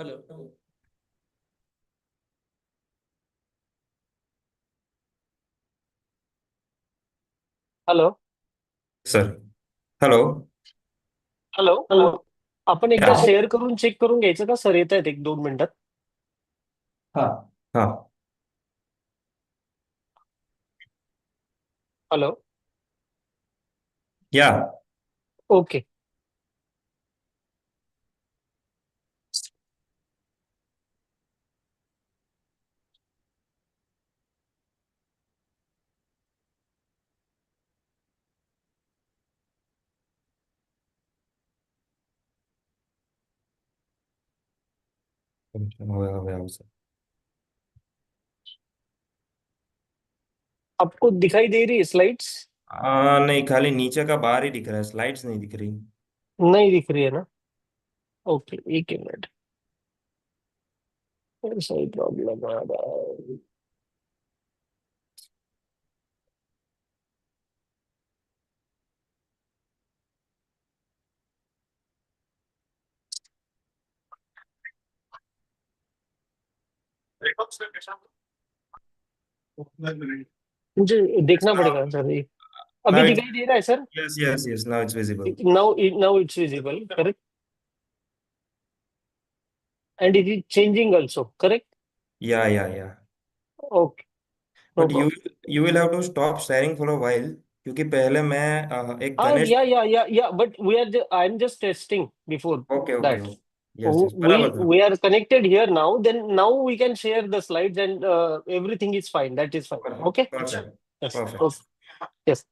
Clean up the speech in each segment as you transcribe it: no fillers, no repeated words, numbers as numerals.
Hello. Hello. Sir. Hello. Hello. आपण या। एकदा शेअर करून चेक करून घ्यायचं का सर? येत आहेत 1-2 मिनिटात. हाँ। हाँ। हॅलो. या। ओके. हो गया सर। आपको दिखाई दे रही है स्लाइड्स? नहीं, खाली नीचे का बार ही दिख रहा है, स्लाइड्स नहीं दिख रही। नहीं दिख रही है ना? ओके, एक ही मिनट। सही प्रॉब्लम आ रहा है। मुझे देखना पड़ेगा सर ये। अभी नाउ इट दिखाई दे रहा है sir? Yes yes yes, now it's visible. Now it's visible, correct? And it is changing also, correct? Yeah. Okay, no but you problem. You will have to stop sharing for a while, क्योंकि पहले मैं एक हाँ, Ganesh. Yeah but we are I am just testing before okay okay that. Okay. Yes yes, we बराबर था। we are connected here now, then now we can share the slides and everything is fine, that is fine. Okay. Perfect. Yes. Perfect. Okay. Yes.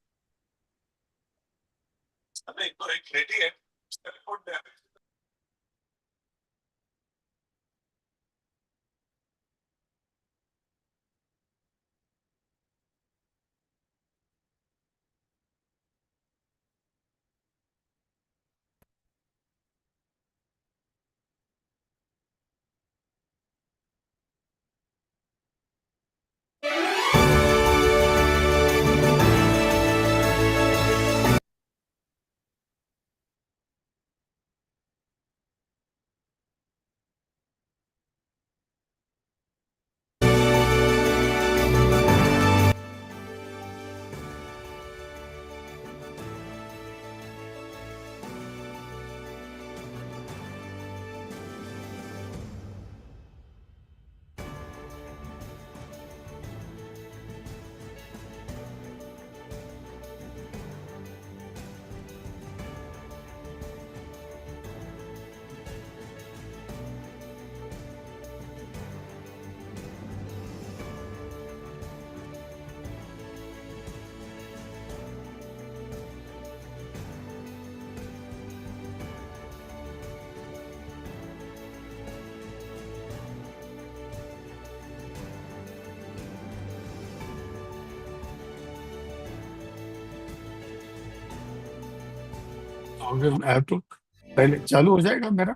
अगर app तो पहले चालू हो जाएगा मेरा।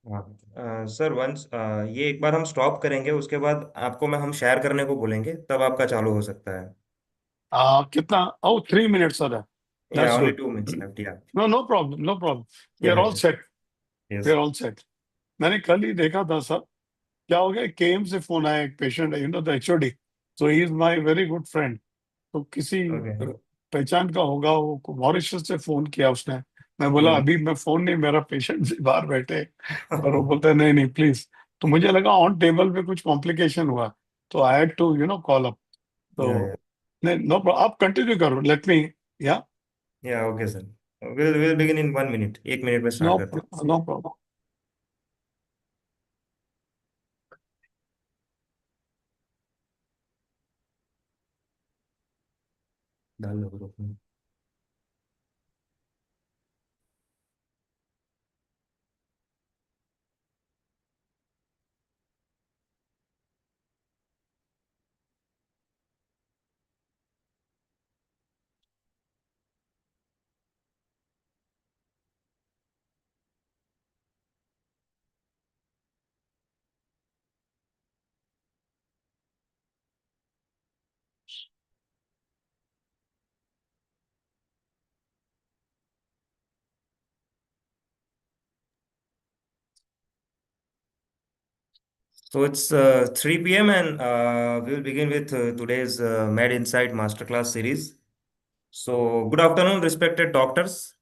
हाँ सर, वंस ये एक बार हम स्टॉप करेंगे, उसके बाद आपको हम शेयर करने को बोलेंगे, तब आपका चालू हो सकता है। कितना? ओ 3 मिनट्स हो रहा है। Yeah that's only good. 2 minutes left, yeah. No no problem, no problem. We yeah are all set. We yes. Are all set. मैंने कल ही देखा था सर। क्या हो गया, केएम से फोन आया, एक पेशेंट है, the HOD. So he is my very good friend. तो किसी ओके। पहचान का होगा, वो मॉरिशस से फोन किया उसने। मैं बोला हम्म। अभी मैं फोन नहीं, मेरा पेशेंट से बाहर बैठे हैं। और वो बोलते हैं नहीं नहीं प्लीज। तो मुझे लगा ऑन टेबल पे कुछ कॉम्प्लिकेशन हुआ। तो I had to call up. या तो नहीं, नो, आप कंटिन्यू करो, late me. Yeah yeah okay sir. Will begin in 1 minute, 1 minute में नो, स्टार्ट करते हैं। No problem. डाल लो ग्रुप में। So it's 3 p.m. and we will begin with today's Medinsight Masterclass series. So, good afternoon, respected doctors.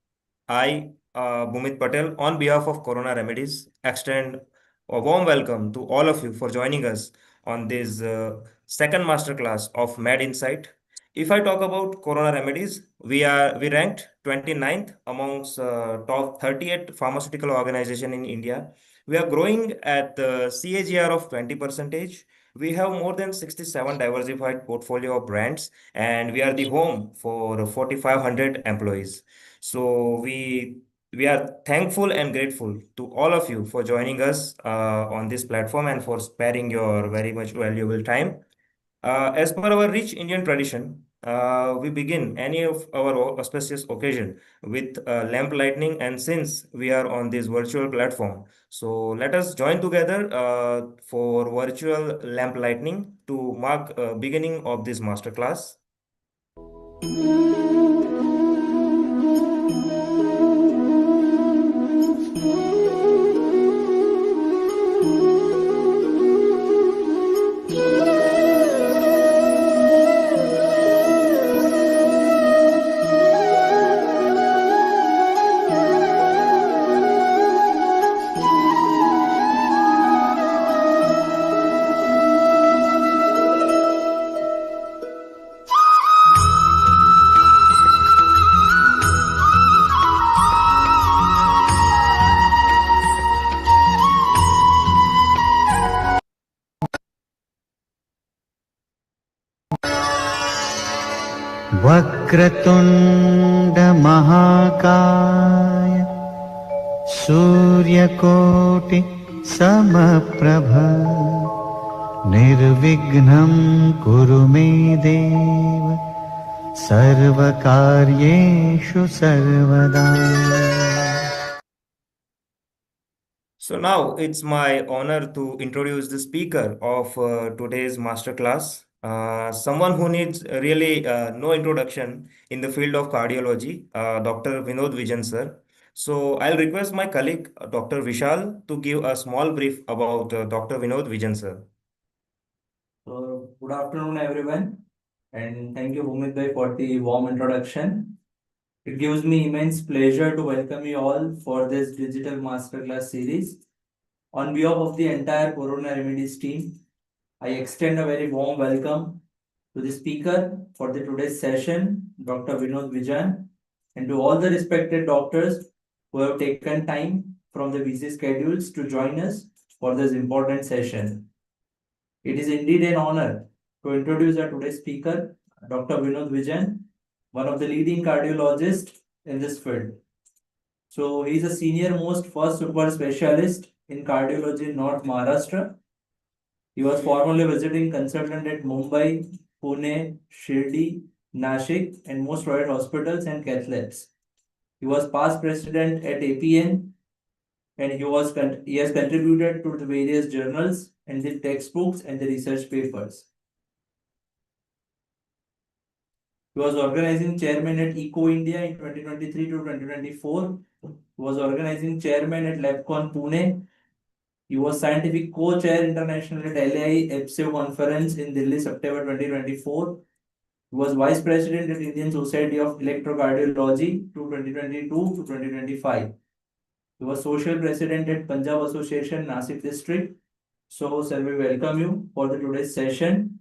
I, Bhumit Patel, on behalf of Corona Remedies, extend a warm welcome to all of you for joining us on this second masterclass of Med Insight. If I talk about Corona Remedies, we ranked 29th amongst top 38 pharmaceutical organization in India. We are growing at the CAGR of 20%. We have more than 67 diversified portfolio of brands, and we are the home for 4,500 employees. So we are thankful and grateful to all of you for joining us on this platform and for sparing your very much valuable time. As per our rich Indian tradition, we begin any of our auspicious occasion with lamp lighting, and since we are on this virtual platform, so let us join together for virtual lamp lighting to mark beginning of this masterclass. वक्रतुण्डमहाकाय सूर्यकोटि समप्रभ निर्विघ्नं कुरु मे देव सर्वकार्येषु सर्वदा. So now it's my honor to introduce the speaker of today's masterclass, someone who needs really no introduction in the field of cardiology, Dr. Vinod Vijan sir. So I'll request my colleague, Dr. Vishal, to give a small brief about Dr. Vinod Vijan sir. So, good afternoon, everyone, and thank you, Bhumit bhai, for the warm introduction. It gives me immense pleasure to welcome you all for this digital masterclass series. On behalf of the entire Corona Remedies team, I extend a very warm welcome to the speaker for the today's session, Dr. Vinod Vijan, and to all the respected doctors who have taken time from the busy schedules to join us for this important session. It is indeed an honor to introduce our today's speaker, Dr. Vinod Vijan, one of the leading cardiologists in this field. So he is a senior most first super specialist in cardiology in North Maharashtra. He was formerly visiting consultant at Mumbai, Pune, Shirdi, Nashik, and most private hospitals and cath labs. He was past president at APN, and he has contributed to the various journals and the textbooks and the research papers. He was organizing chairman at Eco India in 2023 to 2024. He was organizing chairman at LabCon Pune. He was scientific co-chair international at LAI EPSEO conference in Delhi, September 2024. He was vice president at Indian Society of Electrocardiology to 2022 to 2025. He was social president at Punjab Association, Nasik district. So, sir, we welcome you for the today's session,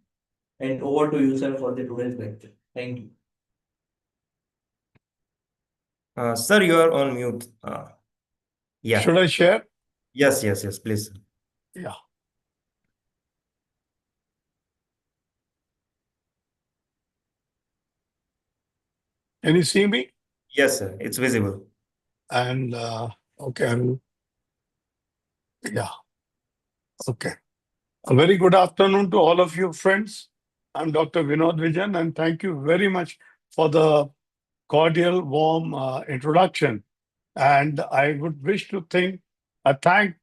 and over to you, sir, for the today's lecture. Thank you. Sir, you are on mute. Yeah. Should I share? Yes, yes, yes, please. Yeah. Can you see me? Yes, sir. It's visible. And okay, yeah. Okay. A very good afternoon to all of you, friends. I'm Dr. Vinod Vijan, and thank you very much for the cordial, warm introduction. And I would wish to thank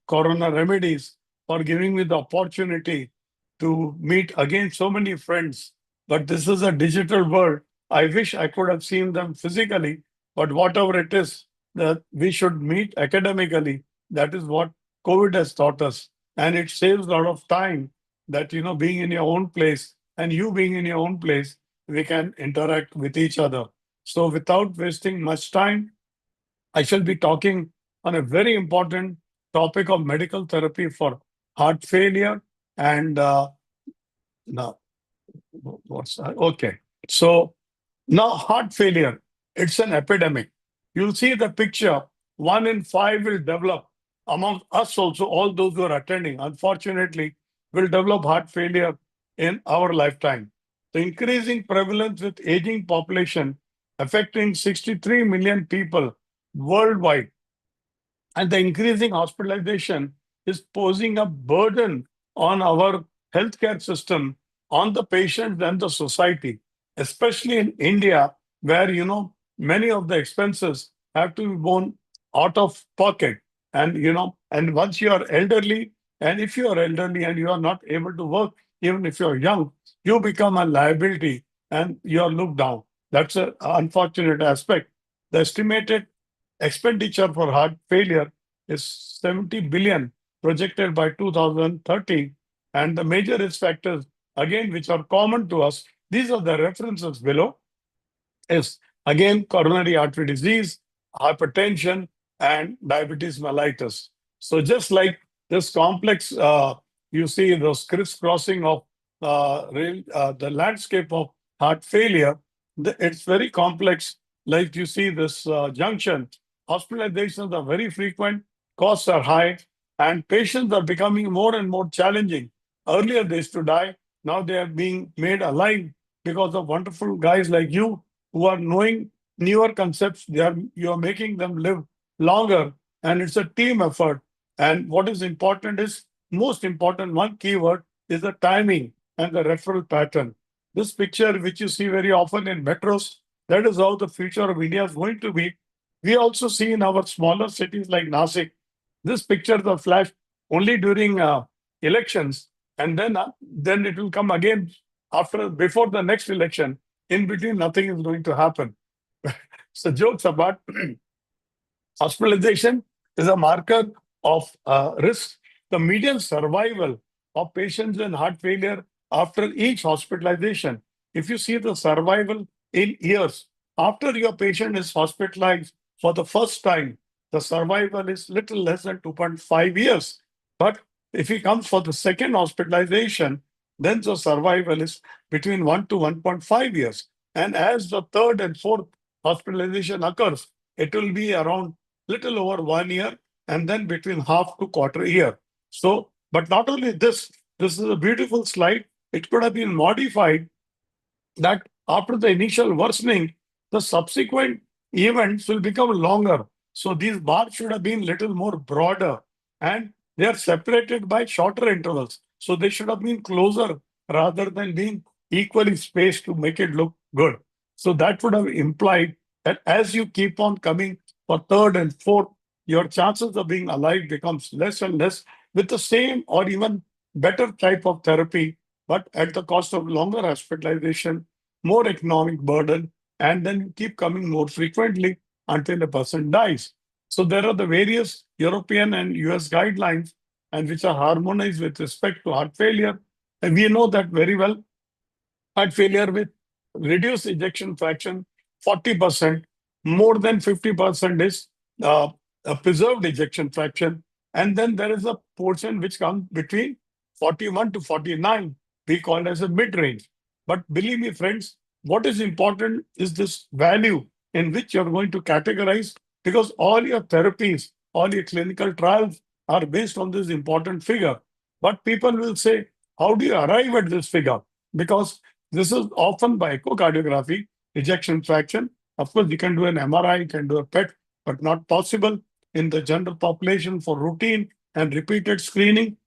Corona Remedies for giving me the opportunity to meet again so many friends. But this is a digital world. I wish I could have seen them physically, but whatever it is that we should meet academically, that is what COVID has taught us. and it saves a lot of time that, being in your own place and you being in your own place, we can interact with each other. So without wasting much time, I shall be talking on a very important topic of medical therapy for heart failure. And now, what's that? Okay. So now, heart failure, it's an epidemic. You'll see the picture, 1 in 5 will develop among us also, all those who are attending, unfortunately, will develop heart failure in our lifetime. The increasing prevalence with aging population affecting 63 million people worldwide, and the increasing hospitalization is posing a burden on our healthcare system, on the patients and the society, especially in India, where many of the expenses have to be borne out of pocket. And and once you are elderly, and if you are elderly and you are not able to work, even if you're young, you become a liability and you are looked down. That's an unfortunate aspect. The estimated expenditure for heart failure is 70 billion projected by 2030. And the major risk factors, again, which are common to us, these are the references below, is again coronary artery disease, hypertension, and diabetes mellitus. So just like this complex, you see those crisscrossing of the landscape of heart failure, it's very complex. Like you see this junction, hospitalizations are very frequent, costs are high, and patients are becoming more and more challenging. Earlier they used to die, now they are being made alive because of wonderful guys like you who are knowing newer concepts. You are making them live longer, and it's a team effort. And what is important is, most important, one keyword is the timing and the referral pattern. This picture, which you see very often in metros, that is how the future of India is going to be. We also see in our smaller cities like Nasik, this picture is flashed only during elections, and then it will come again before the next election. In between, nothing is going to happen. So jokes apart, hospitalization is a marker of risk. The median survival of patients in heart failure after each hospitalization, if you see the survival in years, after your patient is hospitalized for the first time, the survival is little less than 2.5 years. But if he comes for the second hospitalization, then the survival is between 1 to 1.5 years. And as the third and fourth hospitalization occurs, it will be around little over 1 year, and then between half to quarter year. So, but not only this is a beautiful slide. It could have been modified that after the initial worsening, the subsequent events will become longer. So these bars should have been little more broader, and they are separated by shorter intervals. So they should have been closer rather than being equally spaced to make it look good. So that would have implied that as you keep on coming for third and fourth, your chances of being alive becomes less and less with the same or even better type of therapy, but at the cost of longer hospitalization, more economic burden, and then you keep coming more frequently until the person dies. So there are the various European and US guidelines, and which are harmonized with respect to heart failure. And we know that very well. Heart failure with reduced ejection fraction, 40%, more than 50% is a preserved ejection fraction. And then there is a portion which comes between 41 to 49, we call it as a mid-range. But believe me, friends, what is important is this value in which you're going to categorize, because all your therapies, all your clinical trials are based on this important figure. But people will say, how do you arrive at this figure? Because this is often by echocardiography, ejection fraction. Of course, you can do an MRI, you can do a PET, but not possible in the general population for routine and repeated screening.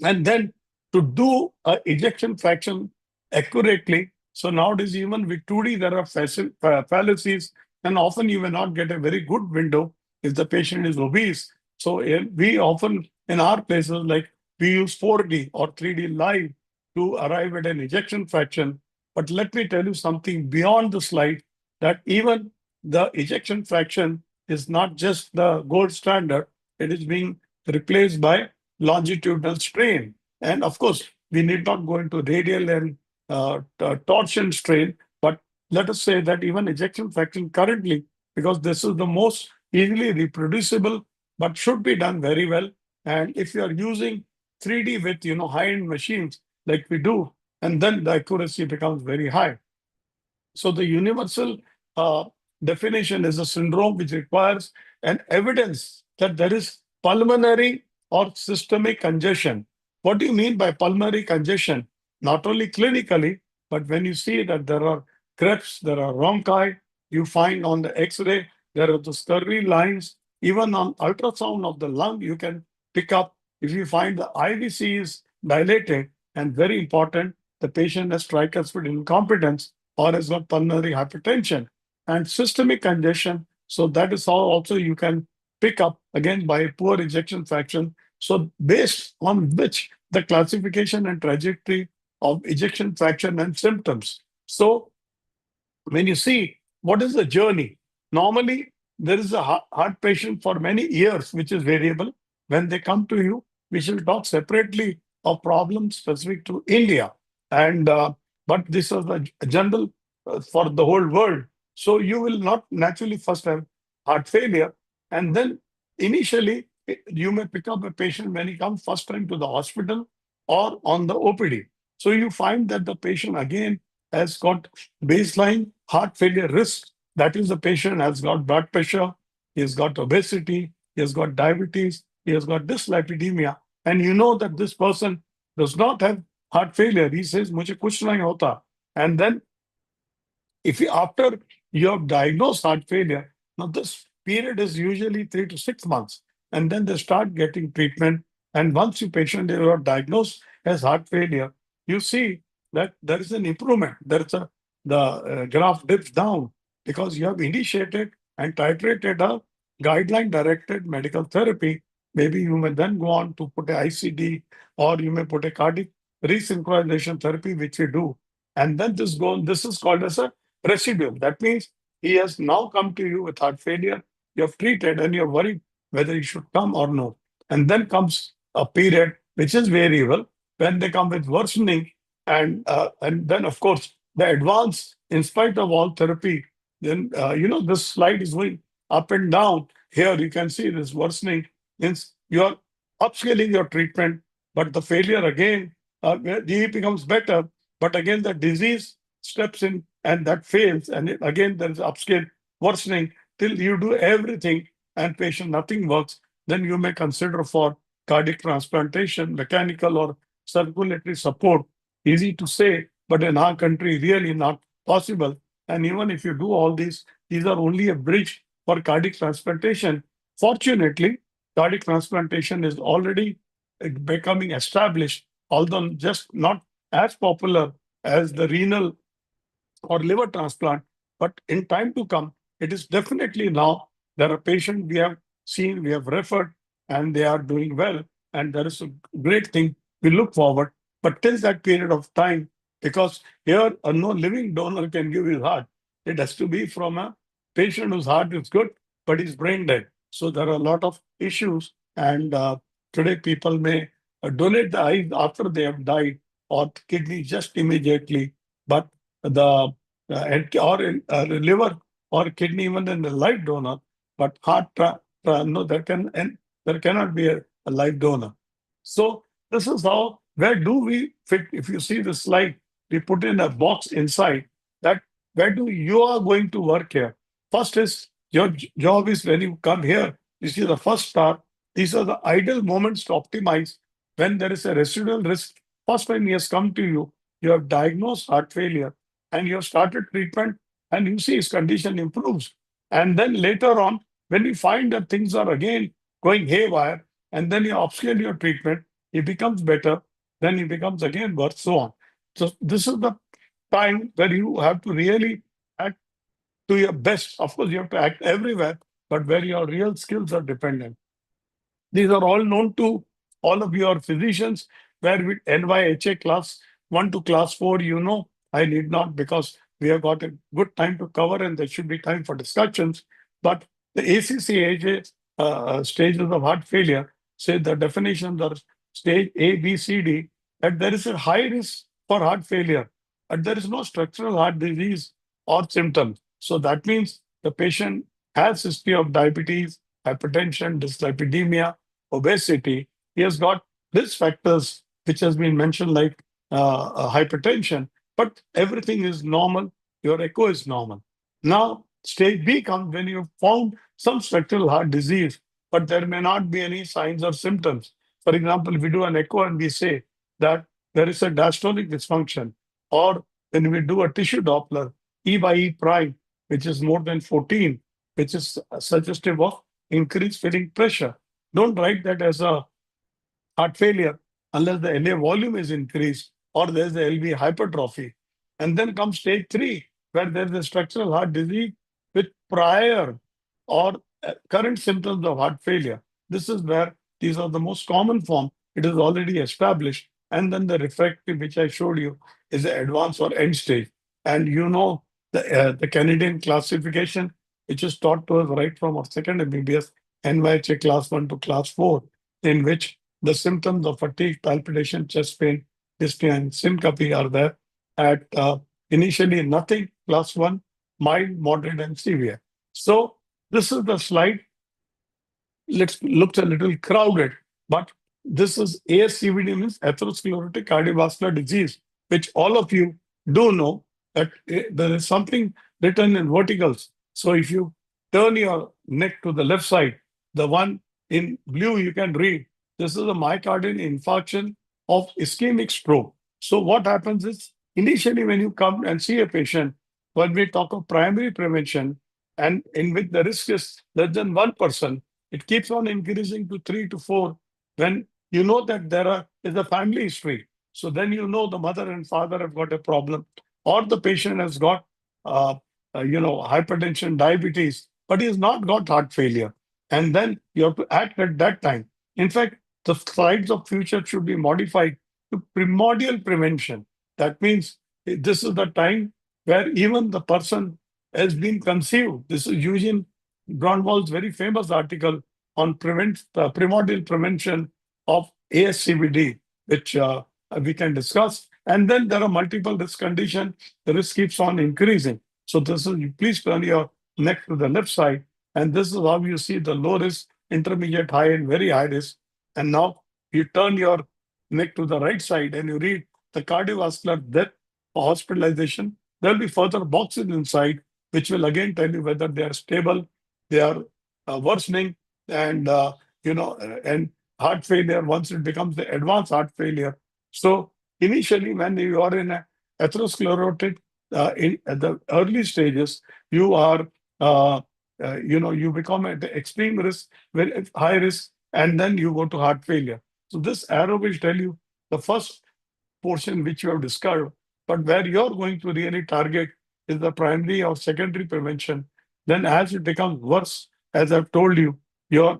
And then to do an ejection fraction accurately. So nowadays, even with 2D, there are fallacies, and often you may not get a very good window if the patient is obese. So we often, in our places, like we use 4D or 3D live to arrive at an ejection fraction. But let me tell you something beyond the slide, that even the ejection fraction is not just the gold standard, it is being replaced by longitudinal strain. And of course, we need not go into radial and torsion strain, but let us say that even ejection fraction currently, because this is the most easily reproducible, but should be done very well. And if you are using 3D with high-end machines like we do, and then the accuracy becomes very high. So the universal uh, definition is a syndrome which requires an evidence that there is pulmonary or systemic congestion. What do you mean by pulmonary congestion? Not only clinically, but when you see that there are creps, there are rhonchi, you find on the X-ray, there are the scurvy lines. Even on ultrasound of the lung, you can pick up if you find the IVC is dilated, and very important, the patient has tricuspid incompetence or has got pulmonary hypertension and systemic congestion. So that is how also you can pick up again by poor ejection fraction. So based on which the classification and trajectory of ejection fraction and symptoms. So when you see what is the journey, normally there is a heart patient for many years, which is variable. When they come to you, we shall talk separately of problems specific to India. And but this is the general for the whole world. So you will not naturally first have heart failure, and then initially you may pick up a patient when he comes first time to the hospital or on the OPD. So you find that the patient again has got baseline heart failure risk. That is, the patient has got blood pressure, he has got obesity, he has got diabetes, he has got dyslipidemia, and you know that this person does not have heart failure. He says, "Mujhe kuch nahi hota." And then if you, after you have diagnosed heart failure, now this period is usually 3 to 6 months, and then they start getting treatment. And once you patient is diagnosed as heart failure, you see that there is an improvement. There's a the graph dips down because you have initiated and titrated a guideline-directed medical therapy. Maybe you may then go on to put a ICD, or you may put a cardiac resynchronization therapy, which we do. And then this is called as a residual. That means he has now come to you with heart failure. You have treated and you're worried whether he should come or no. And then comes a period which is variable when they come with worsening, and then of course the advance in spite of all therapy. Then this slide is going up and down. Here you can see this worsening means you are upscaling your treatment, but the failure again he becomes better, but again the disease steps in and that fails, and again there is upscale worsening till you do everything and patient nothing works. Then you may consider for cardiac transplantation, mechanical or circulatory support. Easy to say, but in our country really not possible. And even if you do all these are only a bridge for cardiac transplantation. Fortunately, cardiac transplantation is already becoming established, although just not as popular as the renal or liver transplant. But in time to come, it is definitely now. There are patients we have seen, we have referred, and they are doing well. And there is a great thing we look forward. But till that period of time, because here no living donor can give his heart. It has to be from a patient whose heart is good, but he's brain dead. So there are a lot of issues. And today people may donate the eyes after they have died, or kidney just immediately. But the liver or kidney even in the live donor, but heart no, there cannot be a live donor. So this is how, where do we fit? If you see the slide, we put in a box inside that where do you are going to work here. First is your job is when you come here, you see the first star. These are the ideal moments to optimize when there is a residual risk. First, when he has come to you, you have diagnosed heart failure and you have started treatment, and you see his condition improves. And then later on, when you find that things are again going haywire, and then you upscale your treatment, he becomes better, then he becomes again worse, so on. So this is the time where you have to really act to your best. Of course, you have to act everywhere, but where your real skills are dependent. These are all known to all of your physicians, where with NYHA class 1 to class 4, I need not, because we have got a good time to cover and there should be time for discussions. But the ACC-AJ stages of heart failure, say the definitions are stage A, B, C, D, that there is a high risk for heart failure, but there is no structural heart disease or symptoms. So that means the patient has history of diabetes, hypertension, dyslipidemia, obesity. He has got risk factors which has been mentioned like hypertension, but everything is normal. Your echo is normal. Now, stage B comes when you found some structural heart disease, but there may not be any signs or symptoms. For example, if we do an echo and we say that there is a diastolic dysfunction, or when we do a tissue Doppler, E by E prime, which is more than 14, which is suggestive of increased filling pressure. Don't write that as a heart failure unless the LA volume is increased or there's the LV hypertrophy. And then comes stage 3, where there's a structural heart disease with prior or current symptoms of heart failure. This is where these are the most common form. It is already established. And then the refractory, which I showed you, is the advanced or end stage. And you know the Canadian classification, which is taught to us right from our second MBBS, NYHA class 1 to class 4, in which the symptoms of fatigue, palpitation, chest pain, dyspnea, and syncope are there at initially nothing, class 1, mild, moderate, and severe. So this is the slide. Looks a little crowded, but this is ASCVD, means atherosclerotic cardiovascular disease, which all of you do know that there is something written in verticals. So if you turn your neck to the left side, the one in blue you can read, this is a myocardial infarction of ischemic stroke. So what happens is, initially when you come and see a patient, when we talk of primary prevention, and in which the risk is less than 1%, it keeps on increasing to 3 to 4 when you know that is a family history. So then you know the mother and father have got a problem, or the patient has got hypertension, diabetes, but he has not got heart failure. And then you have to act at that time. In fact, the slides of future should be modified to primordial prevention. That means this is the time where even the person has been conceived. This is Eugene Grunwald's very famous article on primordial prevention of ASCVD, which we can discuss. And then there are multiple risk conditions. The risk keeps on increasing. So this is, please turn your neck to the left side. And this is how you see the low risk, intermediate, high, and very high risk. And now you turn your neck to the right side and you read the cardiovascular death or hospitalization. There'll be further boxes inside, which will again tell you whether they are stable, they are worsening, and and heart failure once it becomes the advanced heart failure. So initially, when you are in a atherosclerotic at the early stages, you are you become at the extreme risk, very high risk, and then you go to heart failure. So this arrow will tell you the first portion which you have discovered, but where you're going to really target is the primary or secondary prevention. Then as it becomes worse, as I've told you, your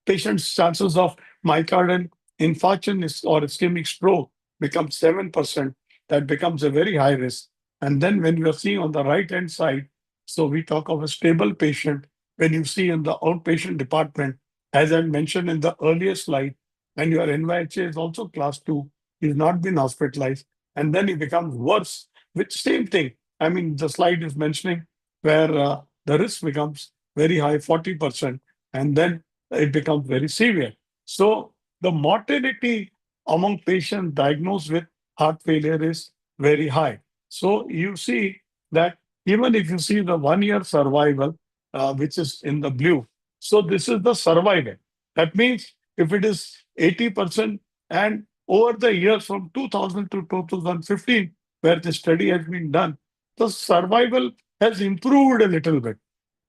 patient's chances of myocardial infarction or ischemic stroke becomes 7%. That becomes a very high risk. And then when you are seeing on the right-hand side, so we talk of a stable patient, when you see in the outpatient department, as I mentioned in the earlier slide, and your NYHA is also class 2, he's not been hospitalized, and then it becomes worse, with same thing. I mean, the slide is mentioning where the risk becomes very high, 40%, and then it becomes very severe. So the mortality among patients diagnosed with heart failure is very high. So you see that even if you see the 1 year survival, which is in the blue, so this is the survival. That means if it is 80%, and over the years from 2000 to 2015, where the study has been done, the survival has improved a little bit.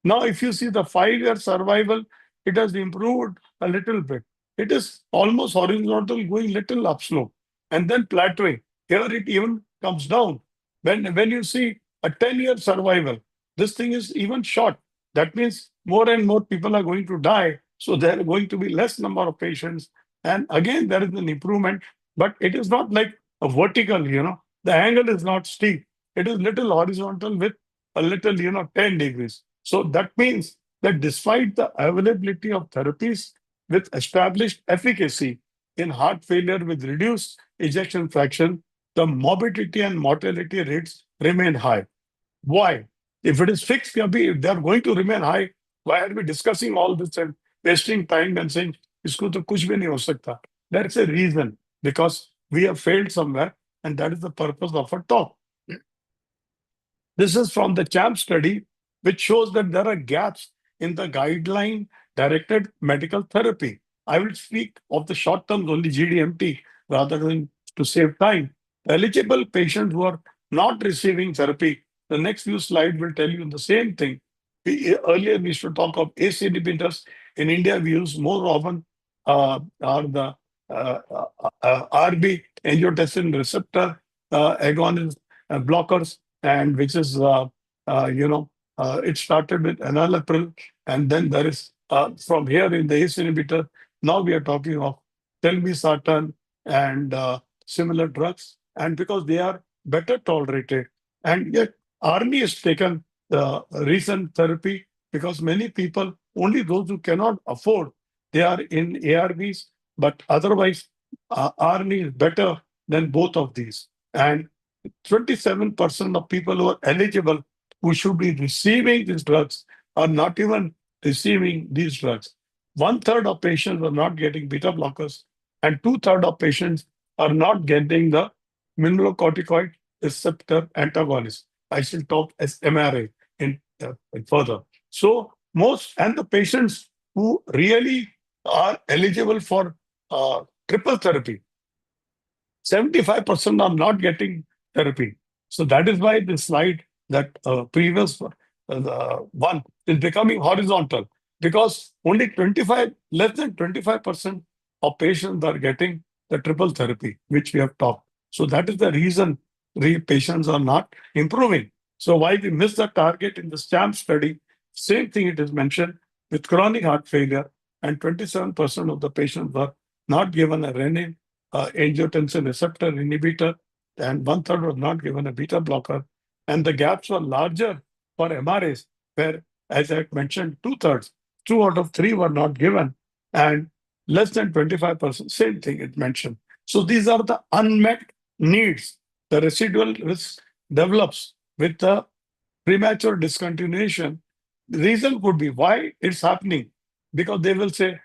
Now, if you see the 5 year survival, it has improved a little bit. It is almost horizontal, going little upslope, and then plateauing. Here it even comes down. When you see a 10 year survival, this thing is even short. That means more and more people are going to die. So there are going to be less number of patients. And again, there is an improvement, but it is not like a vertical, the angle is not steep. It is little horizontal with a little, 10 degrees. So that means that despite the availability of therapies, with established efficacy in heart failure with reduced ejection fraction, the morbidity and mortality rates remain high. Why? If it is fixed, they are going to remain high. Why are we discussing all this and wasting time and saying, "Isko to kuch bhi nahi ho sakta"? There is a reason, because we have failed somewhere, and that is the purpose of a talk. This is from the CHAMP study, which shows that there are gaps in the guideline directed medical therapy. I will speak of the short term only, GDMT, rather than to save time. Eligible patients who are not receiving therapy, the next few slides will tell you the same thing. Earlier, we used to talk of ACE inhibitors. In India, we use more often are the RB, angiotensin receptor agonist blockers, and which is, it started with enalapril, and then there is, from here in the ACE inhibitor, now we are talking of telmisartan and similar drugs, and because they are better tolerated. And yet, Army has taken the recent therapy because many people, only those who cannot afford, they are in ARVs, but otherwise, Army is better than both of these. And 27% of people who are eligible, who should be receiving these drugs, are not even receiving these drugs. 1/3 of patients are not getting beta blockers, and 2/3 of patients are not getting the mineralocorticoid receptor antagonist. I shall talk as MRA in further. So most, and the patients who really are eligible for triple therapy, 75% are not getting therapy. So that is why the slide, that previous one, is becoming horizontal, because only less than 25% of patients are getting the triple therapy, which we have talked. So that is the reason patients are not improving. So why we miss the target in the STAMP study, same thing it is mentioned with chronic heart failure, and 27% of the patients were not given a renin angiotensin receptor inhibitor, and 1/3 was not given a beta blocker. And the gaps were larger for MRAs, where, as I mentioned, 2/3, 2 out of 3 were not given, and less than 25%, same thing it mentioned. So these are the unmet needs. The residual risk develops with the premature discontinuation. The reason could be why it's happening, because they will say,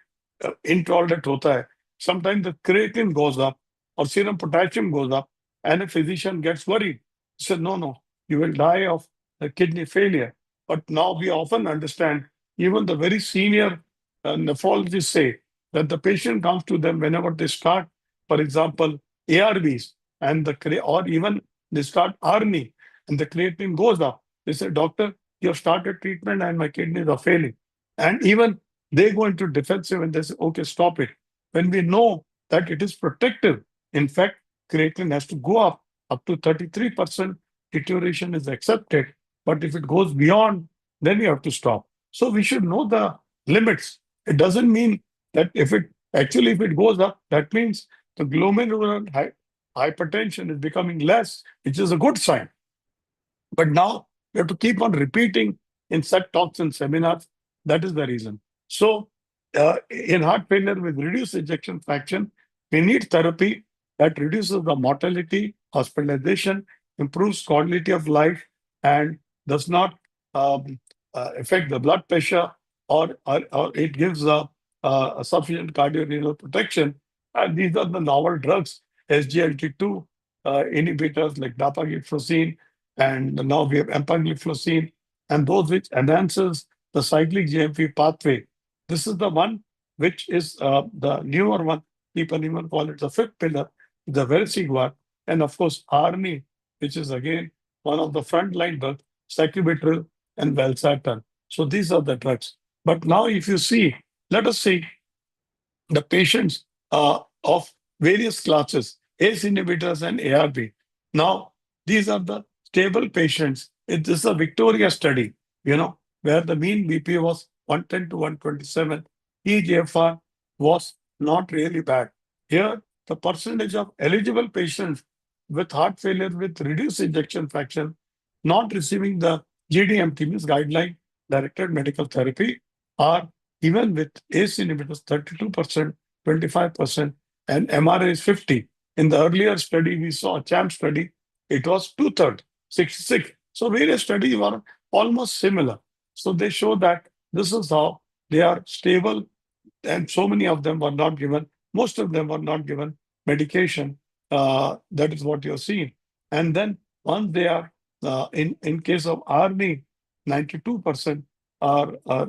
intolerant hota hai. Sometimes the creatine goes up or serum potassium goes up, and a physician gets worried. He said, no, you will die of kidney failure. But now we often understand, even the very senior nephrologists say that the patient comes to them whenever they start, for example, ARVs, and or even they start ARNI, and the creatine goes up. They say, "Doctor, you have started treatment and my kidneys are failing." And even they go into defensive and they say, "Okay, stop it." When we know that it is protective, in fact, creatine has to go up to 33%, deterioration is accepted. But if it goes beyond, then you have to stop. So we should know the limits. It doesn't mean that if it goes up, that means the glomerular hypertension is becoming less, which is a good sign. But now we have to keep on repeating in such talks and seminars. That is the reason. So in heart failure with reduced ejection fraction, we need therapy that reduces the mortality, hospitalization, improves quality of life, and does not affect the blood pressure, or it gives a sufficient cardiorenal protection. And these are the novel drugs, SGLT2 inhibitors like dapagliflozin, and now we have empagliflozin, and those which enhances the cyclic GMP pathway. This is the one which is the newer one. People even call it the fifth pillar, the vericiguat, and of course ARNI, which is again one of the frontline drugs, sacubitril and valsartan. So these are the drugs. But now if you see, let us see the patients of various classes, ACE inhibitors and ARB. Now, these are the stable patients. This is a Victoria study, where the mean BP was 110 to 127. eGFR was not really bad. Here, the percentage of eligible patients with heart failure with reduced ejection fraction not receiving the GDMT, means guideline directed medical therapy, are even with ACE inhibitors, 32%, 25%, and MRA is 50. In the earlier study, we saw a CHAMP study, it was two-thirds, 66. So various studies were almost similar. So they show that this is how they are stable, and so many of them were not given, most of them were not given medication. That is what you're seeing. And then once they are, in case of RNA, 92% are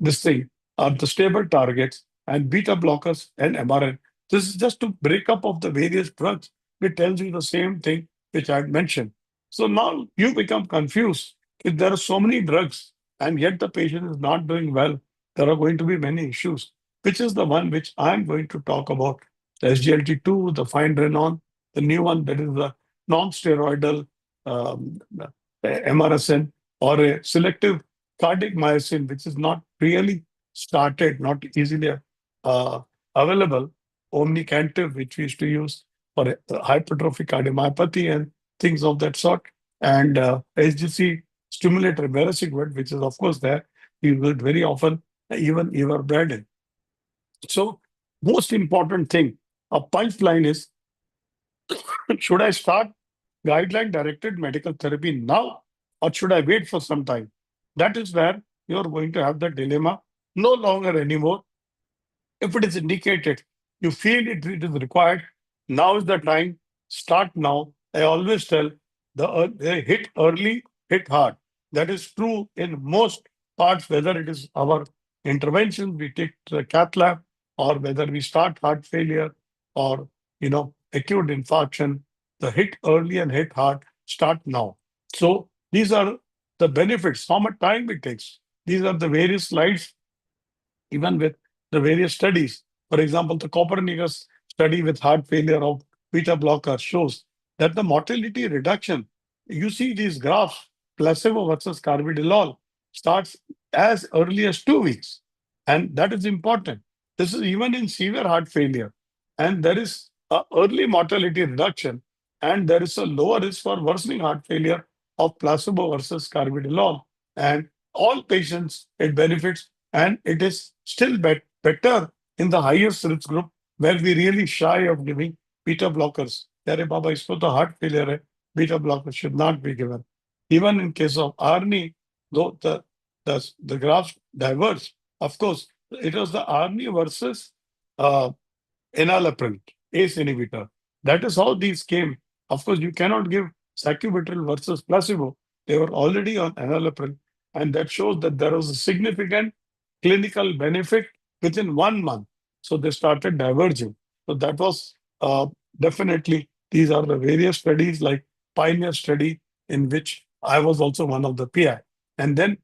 this thing are the stable targets and beta blockers and MRN. This is just to break up of the various drugs, which tells you the same thing which I had mentioned. So now you become confused. If there are so many drugs and yet the patient is not doing well, there are going to be many issues, which is the one which I'm going to talk about. The SGLT2, the finerenone, the new one that is the non-steroidal MRSN, or a selective cardiac myosin, which is not really started, not easily uh, available, omnicantive, which we used to use for hypertrophic cardiomyopathy and things of that sort, and SGC stimulator, vericiguat, which is of course there, we use it very often, even ivermectin. So most important thing, a punchline is, should I start guideline directed medical therapy now, or should I wait for some time? That is where you're going to have the dilemma. No longer anymore. If it is indicated, you feel it is required, now is the time, start now. I always tell they hit early, hit hard. That is true in most parts, whether it is our intervention, we take the cath lab, or whether we start heart failure or acute infarction. The hit early and hit hard, start now. So these are the benefits, how much time it takes. These are the various slides, even with the various studies. For example, the Copernicus study with heart failure of beta blocker shows that the mortality reduction, you see these graphs, placebo versus carvedilol, starts as early as 2 weeks. And that is important. This is even in severe heart failure. And there is a early mortality reduction, and there is a lower risk for worsening heart failure of placebo versus carvedilol. And all patients, it benefits, and it is still better in the highest risk group, where we really shy of giving beta blockers. There, Baba, is for the heart failure, beta blockers should not be given. Even in case of ARNI, though the graphs diverge, of course, it was the ARNI versus uh, enalapril, ACE inhibitor. That is how these came. Of course, you cannot give sacubitril versus placebo. They were already on enalapril, and that shows that there was a significant clinical benefit within 1 month. So they started diverging. So that was definitely, these are the various studies like Pioneer study, in which I was also one of the PI. And then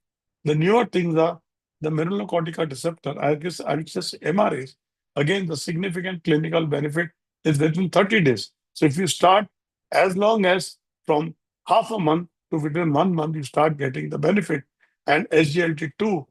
the newer things are the mineralocorticoid receptor, I guess I'll just MRAs. Again, the significant clinical benefit is within 30 days. So if you start as long as from half a month to within 1 month, you start getting the benefit. And SGLT2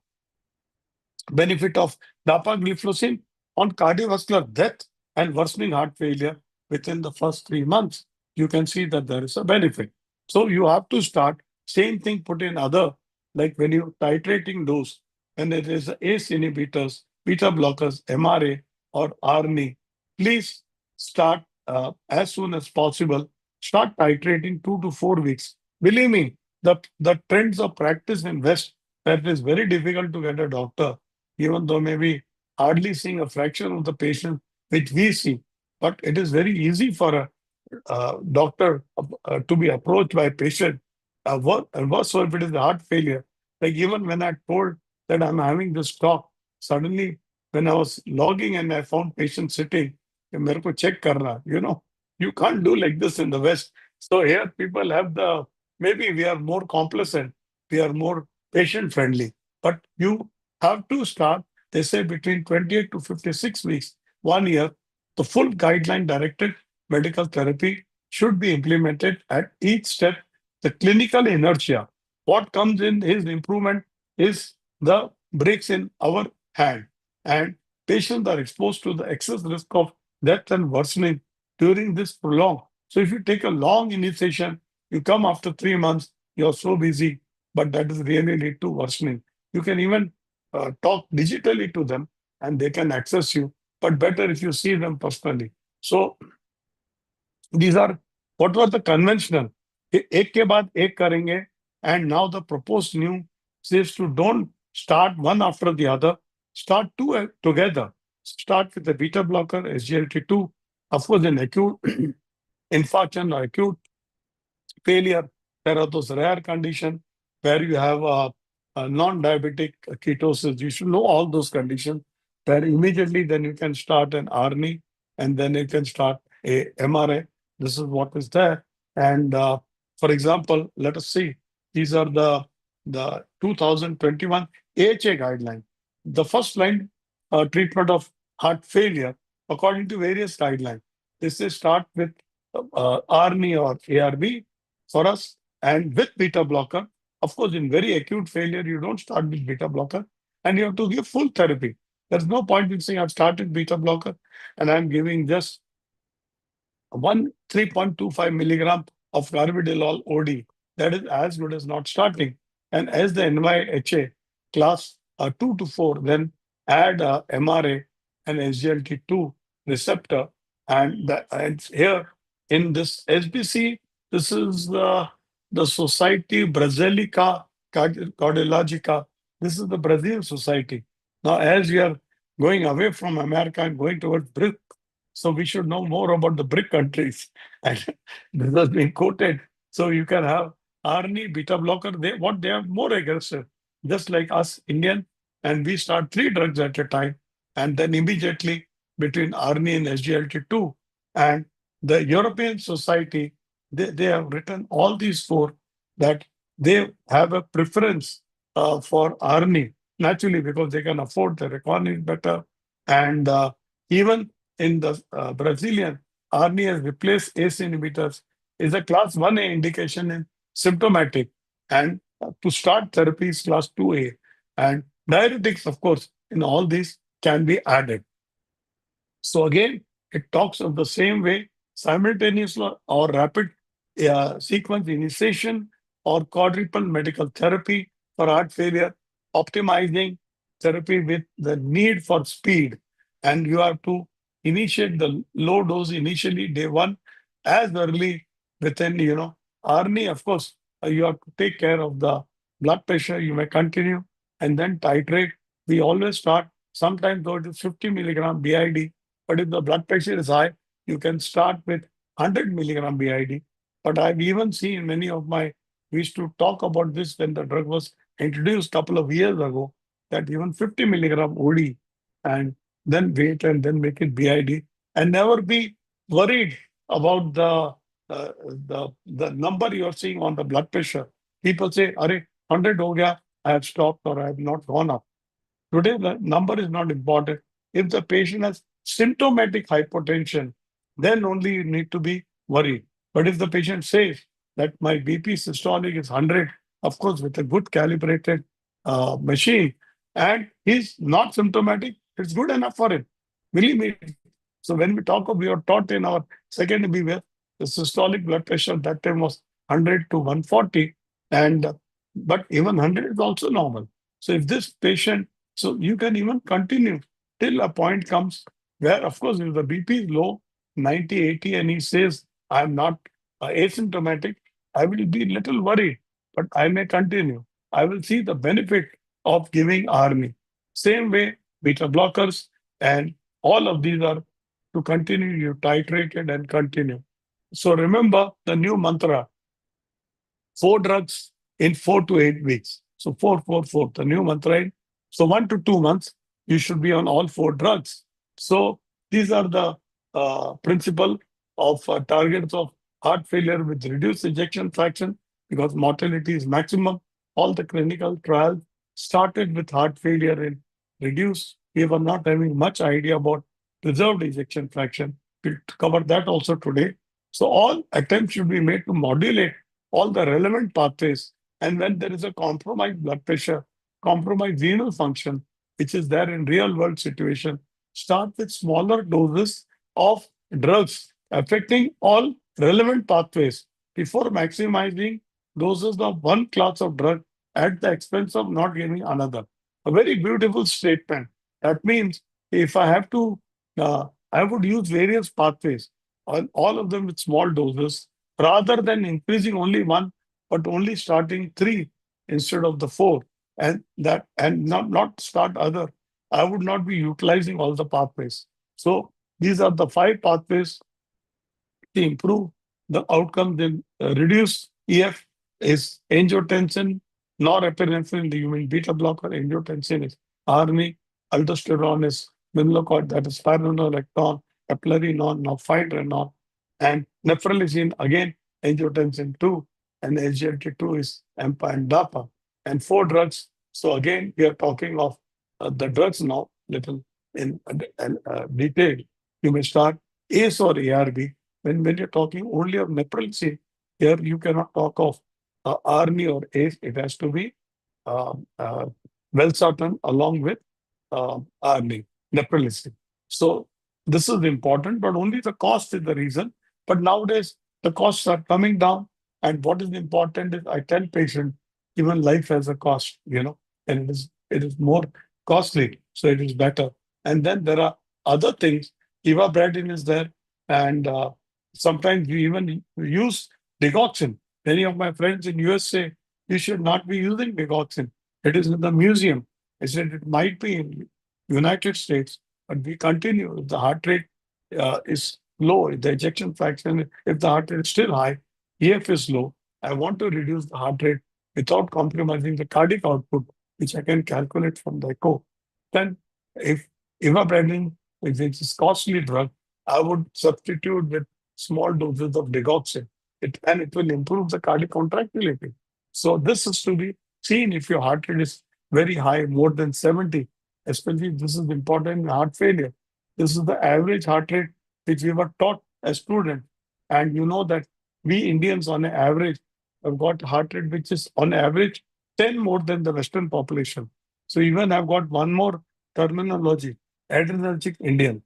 benefit of dapagliflozin on cardiovascular death and worsening heart failure within the first 3 months, you can see that there is a benefit. So you have to start, same thing put in other, like when you titrating dose, and it is ACE inhibitors, beta blockers, MRA or RNA, please start as soon as possible. Start titrating 2 to 4 weeks. Believe me, the trends of practice in West, that it is very difficult to get a doctor, even though maybe hardly seeing a fraction of the patient which we see. But it is very easy for a doctor to be approached by a patient. And worse, so if it is a heart failure, like even when I told that I'm having this talk, suddenly when I was logging and I found patient sitting, मेरे को check करना, you can't do like this in the West. So here people have maybe we are more complacent, we are more patient friendly, but you have to start, they say between 28 to 56 weeks, 1 year, the full guideline directed medical therapy should be implemented at each step. The clinical inertia, what comes in his improvement is the breaks in our hand. And patients are exposed to the excess risk of death and worsening during this prolonged. So if you take a long initiation, you come after 3 months, you're so busy, but that is really lead to worsening. You can even talk digitally to them and they can access you, but better if you see them personally. So these are what was the conventional. एक के बाद एक करेंगे, and now the proposed new says to don't start one after the other, start two together. Start with the beta blocker, SGLT2, of course, in acute infarction or acute failure. There are those rare conditions where you have a non-diabetic ketosis. You should know all those conditions where immediately then you can start an RNA and then you can start a MRA. This is what is there. And for example, let us see. These are the 2021 AHA guideline. The first line treatment of heart failure according to various guidelines. This is start with RNA or ARB for us and with beta blocker. Of course, in very acute failure, you don't start with beta blocker and you have to give full therapy. There's no point in saying I've started beta blocker and I'm giving just 3.25 milligram of carvedilol OD. That is as good as not starting. And as the NYHA class 2 to 4, then add MRA and SGLT2 receptor. And here in this SBC, this is the Society Brasilica Cardiologica. This is the Brazil Society. Now, as we are going away from America and going towards BRIC, so we should know more about the BRIC countries. And this has been quoted. So you can have RNA, beta blocker, they are more aggressive, just like us Indian, and we start 3 drugs at a time, and then immediately between RNA and SGLT2. And the European Society, they have written all these 4 that they have a preference for RNA, naturally, because they can afford their economy better. And even in the Brazilian, RNA has replaced ACE inhibitors, is a class 1A indication in symptomatic, and to start therapy is class 2A. And diuretics, of course, in all these can be added. So again, it talks of the same way, simultaneous or rapid sequence initiation or quadruple medical therapy for heart failure, optimizing therapy with the need for speed. And you have to initiate the low dose initially, day 1, as early within, RNA, of course, you have to take care of the blood pressure. You may continue and then titrate. We always start, sometimes go to 50 milligram BID, but if the blood pressure is high, you can start with 100 milligram BID. But I've even seen many of we used to talk about this when the drug was introduced a couple of years ago, that even 50 milligram OD and then wait and then make it BID and never be worried about the number you're seeing on the blood pressure. People say, "Are 100 ho gaya, I have stopped or I have not gone up." Today, the number is not important. If the patient has symptomatic hypotension, then only you need to be worried. But if the patient says that my BP systolic is 100, of course, with a good calibrated machine, and he's not symptomatic, it's good enough for him. Believe me. So when we are taught in our second MBBS, the systolic blood pressure that time was 100 to 140, but even 100 is also normal. So if this patient, so you can even continue till a point comes where, of course, if the BP is low, 90, 80, and he says, I'm not asymptomatic, I will be little worried, but I may continue. I will see the benefit of giving RNA. Same way, beta blockers and all of these are to continue, you titrate it and continue. So remember the new mantra, 4 drugs in 4 to 8 weeks. So 4, 4, 4, the new mantra. So 1 to 2 months, you should be on all 4 drugs. So these are the principle of targets of heart failure with reduced ejection fraction because mortality is maximum. All the clinical trials started with heart failure in reduced. We were not having much idea about preserved ejection fraction. We'll cover that also today. So all attempts should be made to modulate all the relevant pathways. And when there is a compromised blood pressure, compromised renal function, which is there in real world situation, start with smaller doses of drugs affecting all relevant pathways before maximizing doses of one class of drug at the expense of not giving another. a very beautiful statement. That means if I have to, I would use various pathways, all of them with small doses, rather than increasing only one, but only starting three instead of the four, and not start other. I would not be utilizing all the pathways. So these are the five pathways to improve the outcomes in reduce EF is angiotensin, norepinephrine, the human beta blocker, angiotensin is ARNI, aldosterone is Mimlocorp, that is spironolactone, eplerenone, now finerenone, and neprilysin, again, angiotensin 2, and SGLT2 is EMPA and DAPA, and four drugs. So again, we are talking of the drugs now, little in detail. You may start ACE or ARB, when you're talking only of neprilysin, here you cannot talk of ARNI or ACE. It has to be valsartan along with ARNI, neprilysin. So this is important, but only the cost is the reason. But nowadays the costs are coming down, and what is important is I tell patients even life has a cost, and it is more costly, so it is better. And then there are other things. Ivabradine is there, and sometimes we even use digoxin. Many of my friends in US say you should not be using digoxin. It is in the museum. I said it might be in United States, but we continue. If the heart rate is low, if the ejection fraction, if the heart rate is still high, EF is low, I want to reduce the heart rate without compromising the cardiac output, which I can calculate from the echo. Then if ivabradine, if it's a costly drug, I would substitute with small doses of digoxin. It will improve the cardiac contractility. So this is to be seen if your heart rate is very high, more than 70, especially this is important in heart failure. This is the average heart rate which we were taught as students. And you know that we Indians on an average have got heart rate which is on average 10 more than the Western population. So even I've got one more terminology, adrenergic Indian,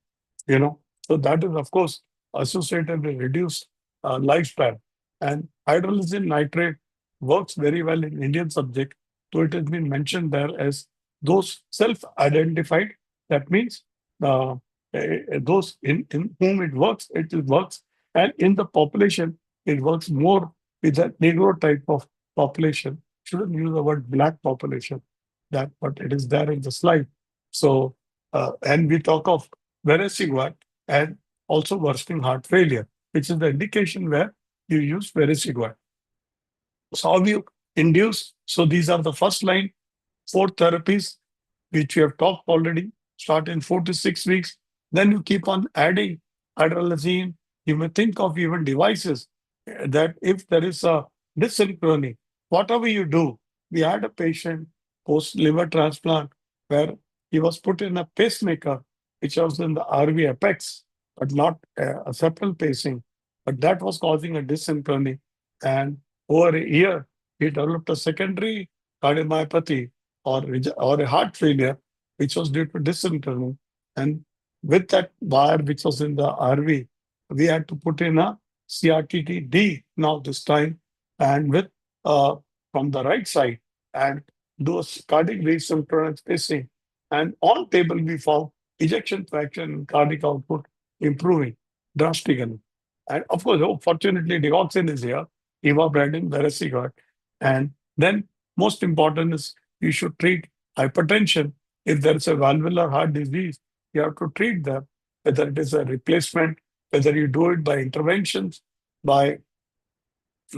So that is, of course, associated with reduced lifespan. And hydrolyzin nitrate works very well in Indian subject. So it has been mentioned there as those self-identified. That means those in whom it works. And in the population, it works more with the Negro type of population. Shouldn't use the word black population, but it is there in the slide. So, and we talk of vericiguat and also worsening heart failure, which is the indication where you use vericiguat. So how you induce? So these are the first line, 4 therapies, which we have talked already, start in 4 to 6 weeks. Then you keep on adding hydralazine. You may think of even devices that if there is a dysynchrony, whatever you do, we had a patient post liver transplant where he was put in a pacemaker, which was in the RV apex, but not a septal pacing. But that was causing a dysynchrony. And over a year, he developed a secondary cardiomyopathy or a heart failure, which was due to dysynchrony. And with that wire, which was in the RV, we had to put in a CRTT-D now this time, and with from the right side, and do a cardiac resynchronous pacing. And on table, we found ejection fraction and cardiac output improving drastically. And of course, fortunately, digoxin is here, ivabradine, vericiguat. And then most important is you should treat hypertension. If there is a valvular heart disease, you have to treat them, whether it is a replacement, whether you do it by interventions, by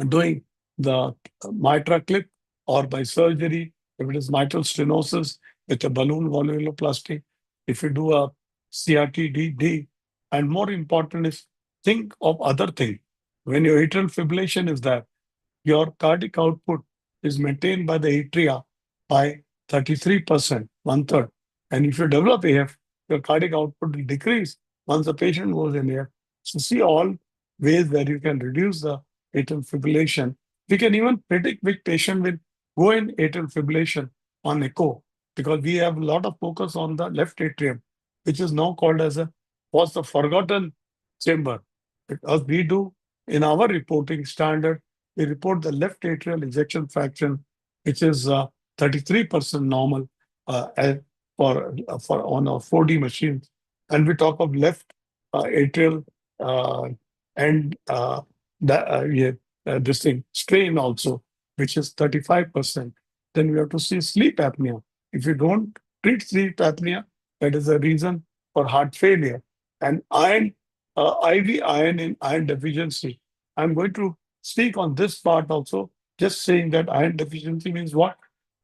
doing the mitral clip or by surgery, if it is mitral stenosis with a balloon valvuloplasty, if you do a CRT-D, and more important is think of other thing. When your atrial fibrillation is there, your cardiac output is maintained by the atria by 33%, one third. And if you develop AF, your cardiac output will decrease once the patient goes in here. So see all ways where you can reduce the atrial fibrillation. We can even predict which patient will go in atrial fibrillation on echo, because we have a lot of focus on the left atrium, which is now called as was the forgotten chamber. Because we do in our reporting standard, we report the left atrial ejection fraction, which is 33% normal, and for on a 4D machine. And we talk of left atrial and yeah, this thing strain also, which is 35%. Then we have to see sleep apnea. If you don't treat sleep apnea, that is a reason for heart failure. And IV iron in iron deficiency. I'm going to speak on this part also. Just saying that iron deficiency means what?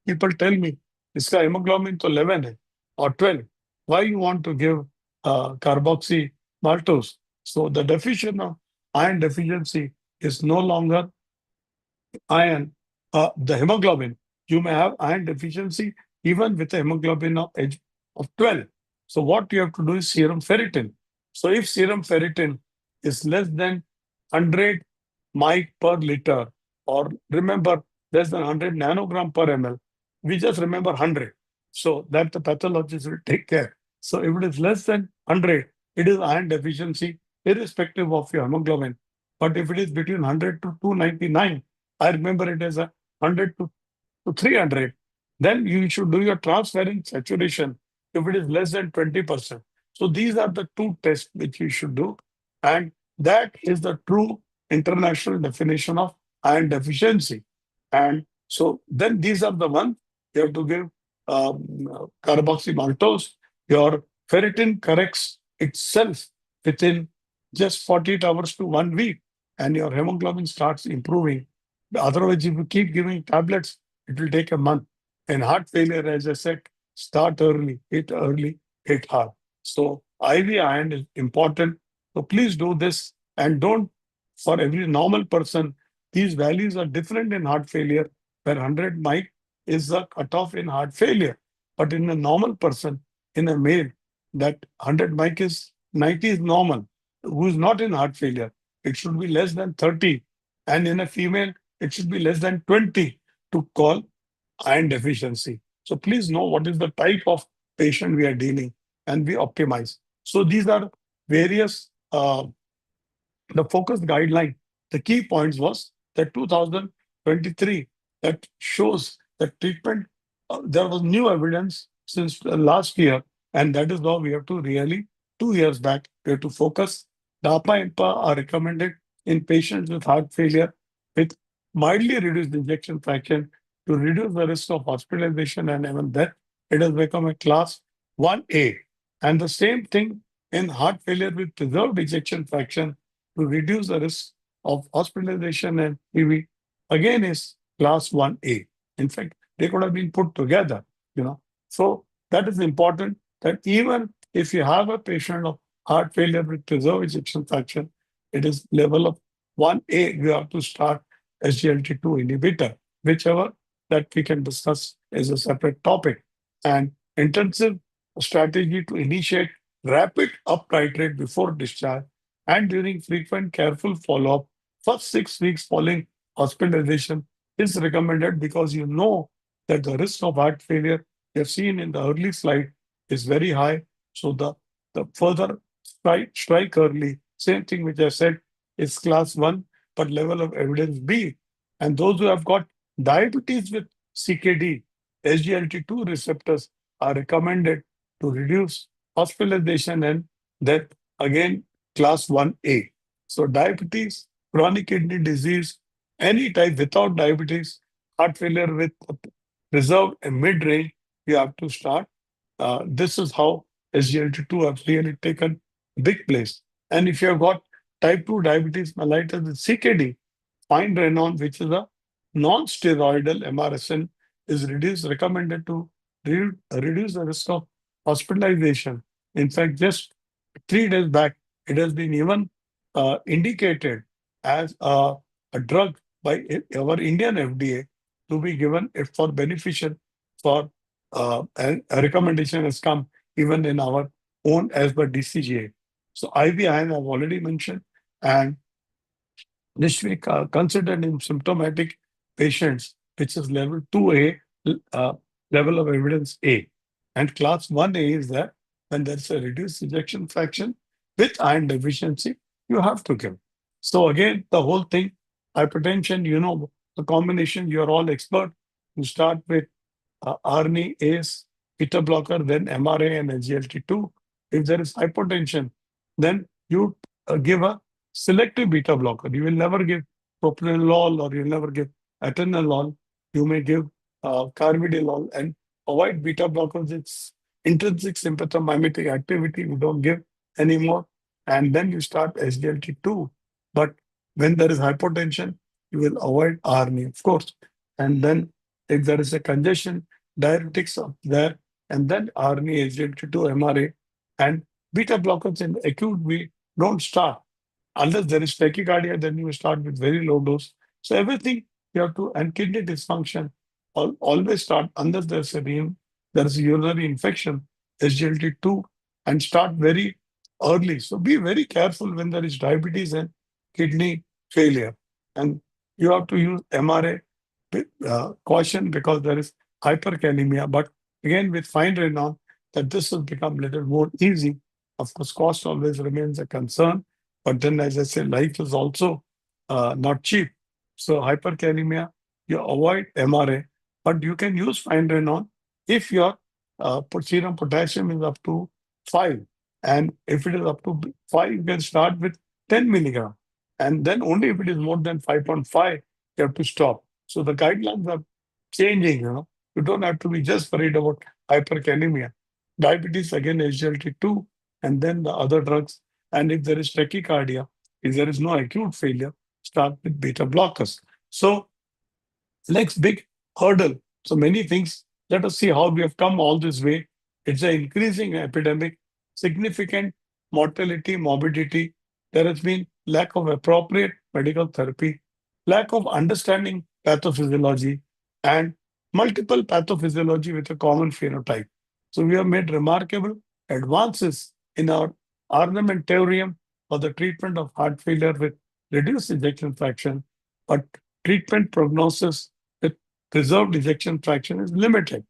People tell me, इसका hemoglobin तो 11 है or 12. Why you want to give carboxy maltose? So the definition of iron deficiency is no longer iron, the hemoglobin. You may have iron deficiency even with a hemoglobin of age of 12. So what you have to do is serum ferritin. So if serum ferritin is less than 100 mic per liter, or remember less than 100 nanogram per ml, we just remember 100. So that the pathologist will take care. So if it is less than 100, it is iron deficiency, irrespective of your hemoglobin. But if it is between 100 to 299, I remember it as a 100 to 300, then you should do your transferrin saturation if it is less than 20%. So these are the two tests which you should do. And that is the true international definition of iron deficiency. And so then these are the ones you have to give carboxy maltose. Your ferritin corrects itself within just 48 hours to 1 week, and your hemoglobin starts improving. Otherwise, if you keep giving tablets, it will take a month. And heart failure, as I said, start early, hit hard. So IV iron is important. So please do this, and don't, for every normal person, these values are different in heart failure, where 100 mic is the cutoff in heart failure. But in a normal person, in a male, that 100 mic is 90 is normal, who is not in heart failure. It should be less than 30. And in a female, it should be less than 20 to call iron deficiency. So please know what is the type of patient we are dealing, and we optimize. So these are various, the focus guideline. The key points was that 2023 that shows that treatment, there was new evidence since last year, and that is why we have to really, 2 years back, we have to focus. DAPA and PA are recommended in patients with heart failure with mildly reduced ejection fraction to reduce the risk of hospitalization and even death. It has become a class 1A. And the same thing in heart failure with preserved ejection fraction to reduce the risk of hospitalization and PV, again is class 1A. In fact, they could have been put together. So that is important, that even if you have a patient of heart failure with preserved ejection fraction, it is level of 1A, you have to start SGLT2 inhibitor, whichever that we can discuss is a separate topic. And intensive strategy to initiate rapid up titrate before discharge and during frequent careful follow-up, first 6 weeks following hospitalization is recommended, because you know that the risk of heart failure you have seen in the early slide is very high. So the further strike early, same thing which I said, is class 1, but level of evidence B. And those who have got diabetes with CKD, SGLT2 receptors are recommended to reduce hospitalization and death, again class 1A. So diabetes, chronic kidney disease, any type without diabetes, heart failure with reserved and mid-range, you have to start. This is how SGLT2 have really taken big place. And if you have got type 2 diabetes mellitus with CKD, finerenone, which is a non-steroidal MRSN, is recommended to reduce the risk of hospitalization. In fact, just 3 days back, it has been even indicated as a drug by our Indian FDA to be given for beneficial for and a recommendation has come even in our own as per DCGA. So IV iron I've already mentioned, and this we considered in symptomatic patients, which is level 2A, level of evidence A. And class 1A is that when there's a reduced ejection fraction with iron deficiency, you have to give. So again, the whole thing, hypertension, the combination, you're all expert. You start with ARNI, ACE, beta blocker, then MRA and SGLT2. If there is hypotension, then you give a selective beta blocker. You will never give propranolol or you'll never give atenolol. You may give carvedilol and avoid beta blockers. It's intrinsic sympathomimetic activity. We don't give anymore. And then you start SGLT2. But when there is hypotension, you will avoid RNA, of course. And then if there is a congestion, diuretics are there, and then RNA, SGLT2, MRA, and beta blockers in acute, we don't start. Unless there is tachycardia, then you start with very low dose. So everything you have to, and kidney dysfunction, always start unless there is a urinary infection, SGLT2, and start very early. So be very careful when there is diabetes and kidney failure. And you have to use MRA with caution because there is hyperkalemia. But again, with fine renown, that this will become a little more easy. Of course, cost always remains a concern. But then, as I say, life is also not cheap. So hyperkalemia, you avoid MRA, but you can use fine renown if your serum potassium is up to 5. And if it is up to 5, you can start with 10 milligram. And then only if it is more than 5.5, you have to stop. So the guidelines are changing, You don't have to be just worried about hyperkalemia. Diabetes, again, SGLT2, and then the other drugs. And if there is tachycardia, if there is no acute failure, start with beta blockers. So next big hurdle. So many things. Let us see how we have come all this way. It's an increasing epidemic, significant mortality, morbidity. There has been lack of appropriate medical therapy, lack of understanding pathophysiology, and multiple pathophysiology with a common phenotype. So we have made remarkable advances in our armamentarium for the treatment of heart failure with reduced ejection fraction, but treatment prognosis with preserved ejection fraction is limited.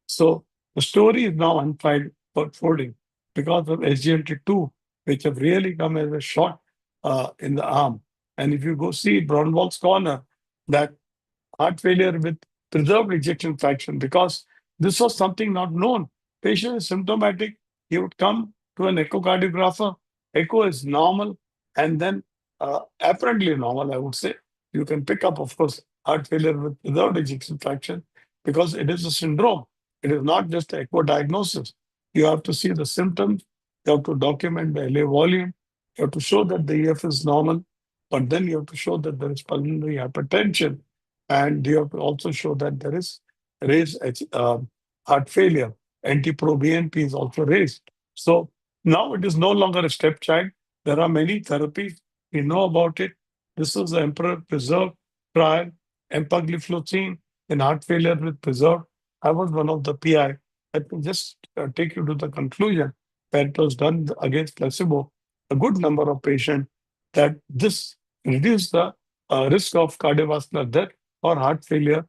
So the story is now unfolding because of SGLT2, which have really come as a shot in the arm. And if you go see Braunwald's corner, that heart failure with preserved ejection fraction, because this was something not known. Patient is symptomatic, he would come to an echocardiographer, echo is normal, and then apparently normal, I would say. You can pick up, of course, heart failure with preserved ejection fraction because it is a syndrome. It is not just an echo diagnosis. You have to see the symptoms, you have to document the LA volume, you have to show that the EF is normal, but then you have to show that there is pulmonary hypertension, and you have to also show that there is raised heart failure. NT-proBNP is also raised. So now it is no longer a stepchild. There are many therapies. We know about it. This is the Emperor Preserve trial, empagliflozin in heart failure with preserved. I was one of the PI. Let me just take you to the conclusion where it was done against placebo. A good number of patients that this reduced the risk of cardiovascular death or heart failure,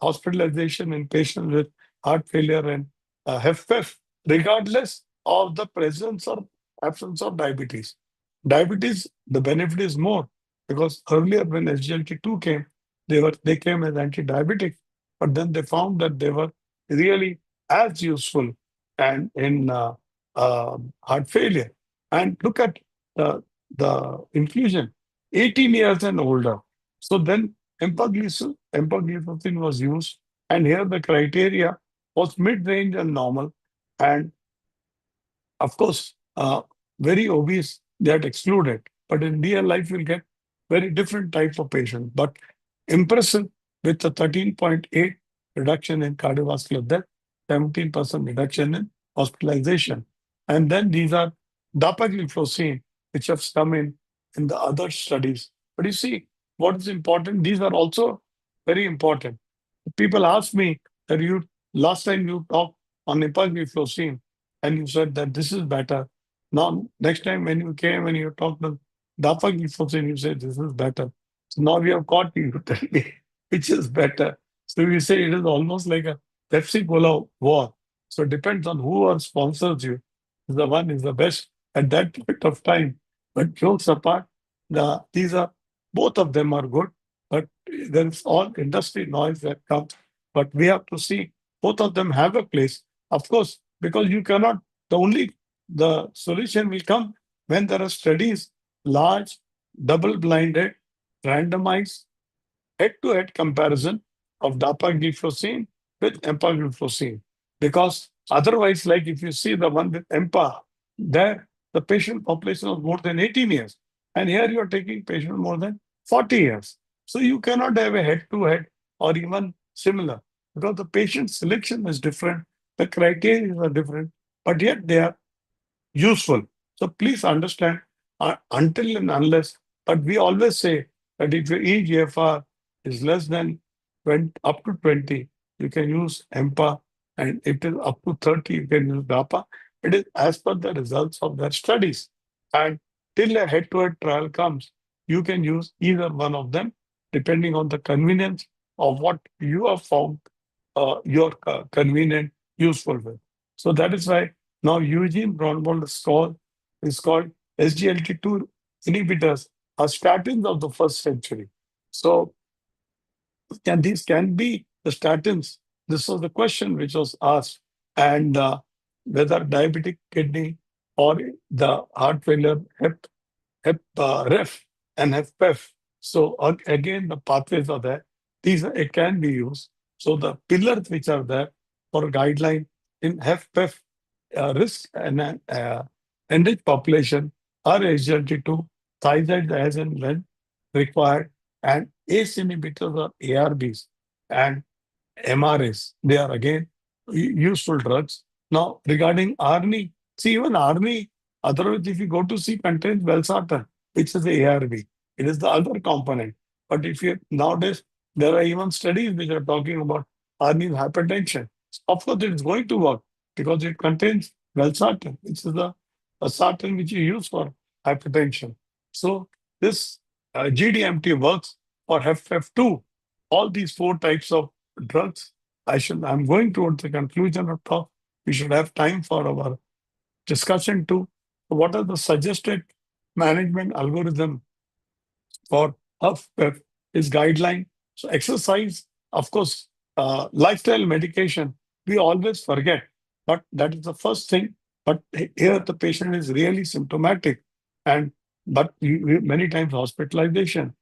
hospitalization in patients with heart failure and HFpEF, regardless of the presence or absence of diabetes. Diabetes, the benefit is more because earlier when SGLT2 came, they came as anti-diabetic, but then they found that they were really as useful and in heart failure. And look at the inclusion, 18 years and older. So then empagliflozin was used, and here the criteria was mid-range and normal, and of course, very obese, they had excluded. But in real life, you'll get very different types of patients. But impressive with a 13.8 reduction in cardiovascular death, 17% reduction in hospitalization. And then these are dapagliflozin, which have come in the other studies. But you see, what is important, these are also very important. People ask me that last time you talked on empagliflozin, and you said that this is better. Now, next time when you came and you talked on dapagliflozin, you said this is better. So now we have caught you. Tell me which is better. So we say it is almost like a Pepsi Cola war. So it depends on who sponsors you. The one is the best at that point of time. But jokes apart, these are both of them are good. But there is all industry noise that comes. But we have to see both of them have a place. Of course, because you cannot, the solution will come when there are studies, large, double-blinded, randomized, head-to-head comparison of dapagliflozin with empagliflozin. Because otherwise, like if you see the one with EMPA, there the patient population was more than 18 years. And here you are taking patient more than 40 years. So you cannot have a head-to-head or even similar because the patient selection is different, the criteria are different, but yet they are useful. So please understand until and unless, but we always say that if your eGFR is less than 20, up to 20, you can use EMPA, and if it is up to 30, you can use DAPA. It is as per the results of their studies. And till a head-to-head trial comes, you can use either one of them depending on the convenience of what you have found your convenient, useful with. So that is why now Eugene Braunwald is called SGLT2 inhibitors are statins of the first century. So these can be the statins? This was the question which was asked, and whether diabetic kidney or the heart failure HEP-REF and HEP-PEF. So again, the pathways are there. It can be used. So the pillars which are there for guideline in HEP-PEF risk and enriched population are SGLT2, thiazide as and when required, and ACE inhibitors or ARBs and MRAs. They are again useful drugs. Now, regarding ARNI, see, even ARNI, otherwise, if you go to see, contains valsartan, which is the ARB. It is the other component. But if you nowadays, there are even studies which are talking about ARNI hypertension. Of course, it is going to work because it contains valsartan, which is the a sartan which you use for hypertension. So this GDMT works for HFF2. All these four types of drugs. I'm going towards the conclusion of talk. We should have time for our discussion too. What are the suggested management algorithm for HFpEF is guideline. So exercise, of course, lifestyle medication, we always forget, but that is the first thing. But here the patient is really symptomatic, and but many times hospitalization.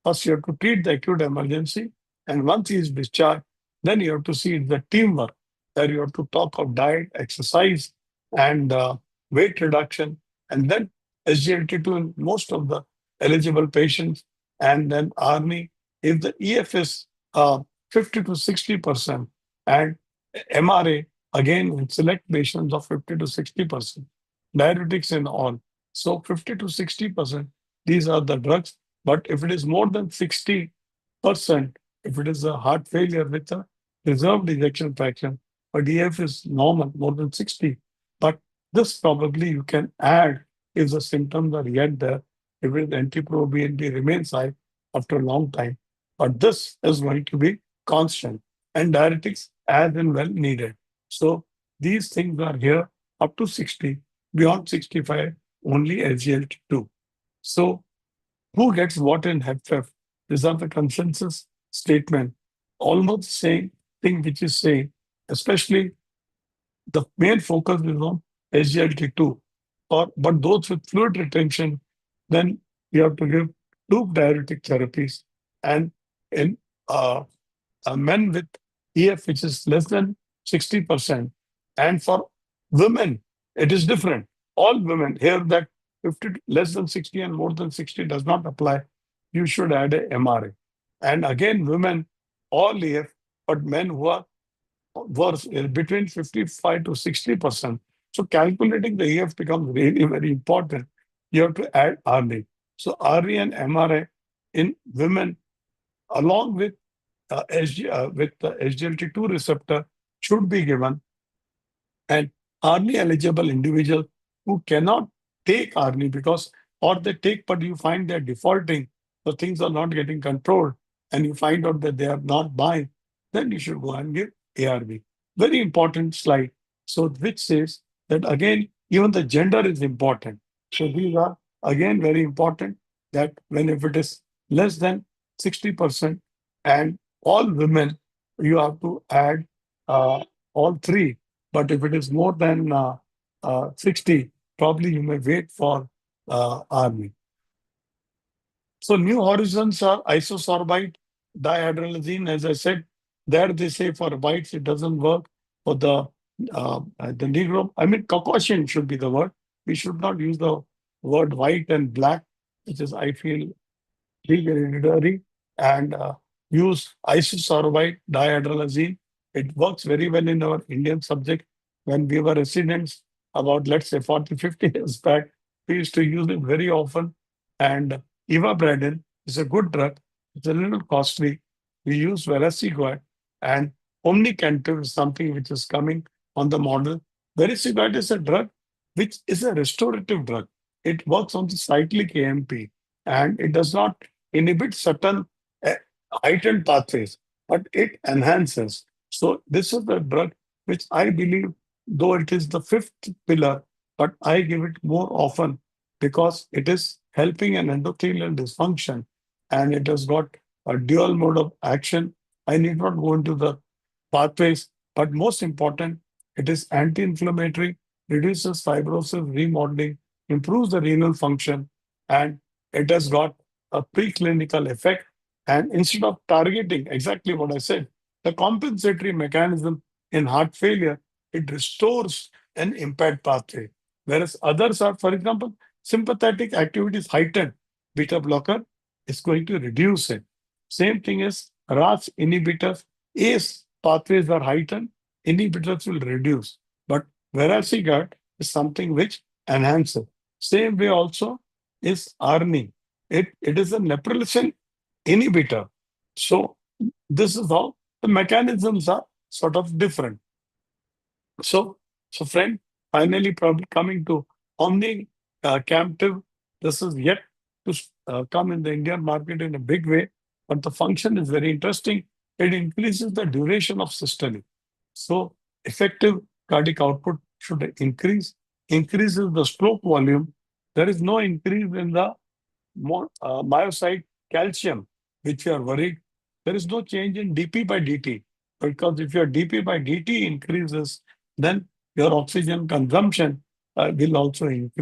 First, you have to treat the acute emergency, and once he is discharged, then you have to see the teamwork. There you have to talk of diet, exercise, and weight reduction, and then SGLT2 in most of the eligible patients, and then ARNI. If the EF is 50 to 60%, and MRA again in select patients of 50 to 60%, diuretics in all. So 50 to 60%, these are the drugs. But if it is more than 60%, if it is a heart failure with a reserved ejection fraction, but EF is normal, more than 60. But this probably you can add if the symptoms are yet there, if it NT-proBNP remains high after a long time. But this is going to be constant, and diuretics as and well needed. So these things are here up to 60, beyond 65, only SGLT2. So who gets what in HFpEF? These are the consensus statement. Almost same thing which is saying, especially the main focus is on SGLT2. But those with fluid retention, then you have to give two diuretic therapies. And in men with EF, which is less than 60%, and for women, it is different. All women here that 50 less than 60 and more than 60 does not apply. You should add a MRA. And again, women, all EF, but men who are worse between 55 to 60%. So calculating the EF becomes really very important. You have to add RD. So RE and MRA in women, along with with the SGLT2 receptor, should be given. And RNI eligible individual who cannot take RNI because, or they take, but you find they're defaulting, so things are not getting controlled, and you find out that they are not buying, then you should go and give ARV. Very important slide. So which says that again, even the gender is important. So these are again very important that when if it is less than 60% and all women, you have to add all three. But if it is more than 60, probably you may wait for army. So new horizons are isosorbide, dihydrolazine. As I said, there they say for whites it doesn't work. For the negro, I mean Caucasian should be the word. We should not use the word white and black, which is I feel hereditary, and use isosorbide dihydrolazine. It works very well in our Indian subject. When we were residents about, let's say, 40, 50 years back, we used to use it very often. And Ivabradine is a good drug. It's a little costly. We use vericiguat, and omnicantiv is something which is coming on the model. Vericiguat is a drug which is a restorative drug. It works on the cyclic AMP, and it does not inhibit certain uh, heightened pathways, but it enhances. So this is the drug which I believe, though it is the fifth pillar, but I give it more often because it is helping an endothelial dysfunction, and it has got a dual mode of action. I need not go into the pathways, but most important, it is anti-inflammatory, reduces fibrosis, remodeling, improves the renal function, and it has got a preclinical effect. And instead of targeting exactly what I said, the compensatory mechanism in heart failure, it restores an impaired pathway. Whereas others are, for example, sympathetic activity is heightened. Beta blocker is going to reduce it. Same thing is RAS inhibitors. ACE pathways are heightened, inhibitors will reduce. But vericiguat is something which enhances. Same way also is ARNI. It is a neprilysin inhibitor. So this is how the mechanisms are sort of different. So friend, finally probably coming to omni captive. This is yet to come in the Indian market in a big way, but the function is very interesting. It increases the duration of systolic. So effective cardiac output should increase, increases the stroke volume. There is no increase in the myocyte calcium, which you are worried. There is no change in dP by dt, because if your dP by dt increases, then your oxygen consumption will also increase.